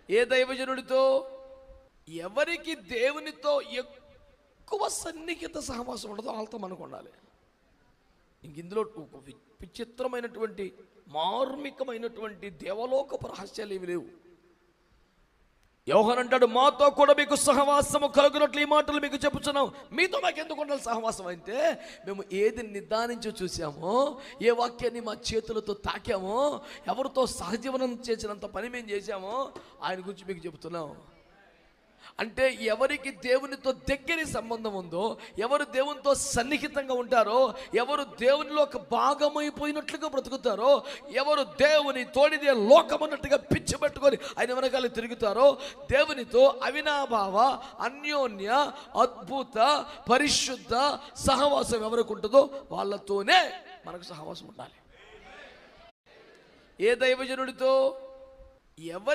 ఏ దైవజనుడితో? ఎవరికి దేవునితో ఎక్కువ సన్నిహిత సహవాసం ఉండదో వాళ్ళతో మనకు ఉండాలి. ఇంక ఇందులో విచిత్రమైనటువంటి మార్మికమైనటువంటి దేవలోకపు రహస్యాలు ఏమి లేవు. యోహాను అంటాడు, మాతో కూడా మీకు సహవాసము కలుగునట్లు ఈ మాటలు మీకు చెప్పుచున్నాం. మీతో నాకు ఎందుకు ఉండాలి సహవాసం అంటే, మేము ఏది నిదానించి చూసామో, ఏ వాక్యాన్ని మా చేతులతో తాకామో, ఎవరితో సహజీవనం చేసినంత పని మేము చేశామో ఆయన గురించి మీకు చెబుతున్నాం. అంటే ఎవరికి దేవునితో దగ్గరి సంబంధం ఉందో, ఎవరు దేవునితో సన్నిహితంగా ఉంటారో, ఎవరు దేవునిలో ఒక భాగమైపోయినట్లుగా బ్రతుకుతారో, ఎవరు దేవుని తోడిదే లోకమన్నట్టుగా పిచ్చి పెట్టుకొని ఆయన వెనకాల తిరుగుతారో, దేవునితో అవినాభావ అన్యోన్య అద్భుత పరిశుద్ధ సహవాసం ఎవరికి ఉంటుందో వాళ్ళతోనే మనకు సహవాసం ఉండాలి. ఏ దైవజనుడితో? ఎవరి